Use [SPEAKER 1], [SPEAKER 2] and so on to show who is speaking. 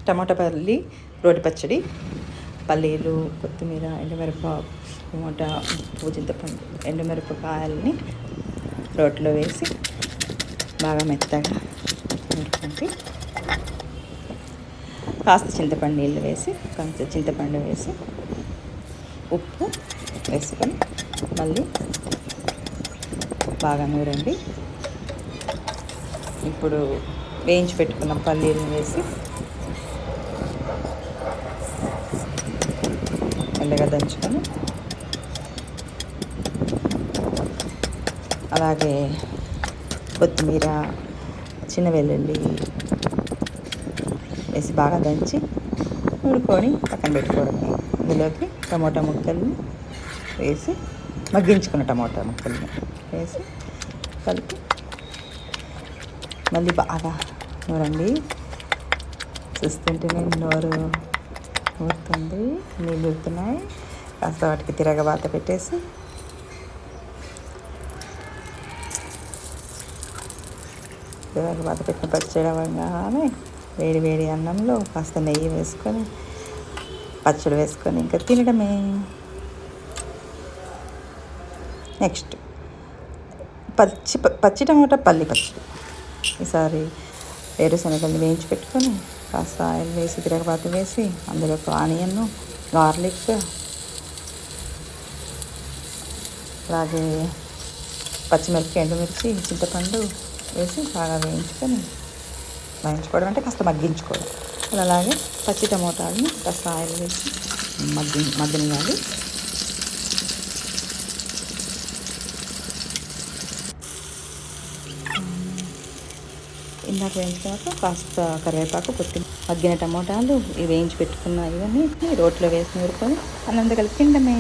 [SPEAKER 1] టమాటా పల్లి రోటి పచ్చడి, పల్లీలు, కొత్తిమీర, ఎండుమిరప, టమాటా, ఉప్పు, చింతపండు, ఎండుమిరపకాయలని రోట్లో వేసి బాగా మెత్తగా నూరుకుంటే కాస్త చింతపండు నీళ్ళు వేసి కాస్త చింతపండు వేసి ఉప్పు వేసుకొని మళ్ళీ బాగా నూరండి. ఇప్పుడు వేయించి పెట్టుకున్న పల్లీలు వేసి మెల్లగా దంచుకొని అలాగే కొత్తిమీర, చిన్న వెల్లుల్లి వేసి బాగా దంచి నూరుకొని పక్కన పెట్టుకోవడమే. ఇందులోకి టమోటా ముక్కల్ని వేసి మగ్గించుకున్న టమోటా ముక్కల్ని వేసి కలిపి మళ్ళీ బాగా నూరండి. చూస్తుంటేనే నోరు ఊరుతుంది, నీళ్ళు ఊరుతున్నాయి. కాస్త వాటికి తిరగబాత పెట్టేసి తిరగబాత పెట్టిన పచ్చడి అవ్వగానే వేడి వేడి అన్నంలో కాస్త నెయ్యి వేసుకొని పచ్చడి వేసుకొని ఇంకా తినడమే. నెక్స్ట్ పచ్చి టమాటా పల్లి పచ్చడి. ఈసారి వేరుశనగల్ని వేయించి పెట్టుకొని కాస్త ఆయిల్ వేసి తిరగబాత వేసి అందులో ఆనియన్, గార్లిక్, అలాగే పచ్చిమిరపకాయ, ఎండుమిర్చి, చింతపండు వేసి బాగా వేయించుకోవడం అంటే కాస్త మగ్గించుకోవడం. అలాగే పచ్చి టమోటాలని కాస్త ఆయిల్ వేసి మగ్గనివ్వాలి. ఇందాక వేయించుకున్నాక కాస్త కరివేపాకు, కొత్తిమీర, మగ్గిన టమోటాలు, వేయించి పెట్టుకున్న ఇవన్నీ రోట్లో వేసి నూరుకొని అన్నంత కలిపి తినడమే.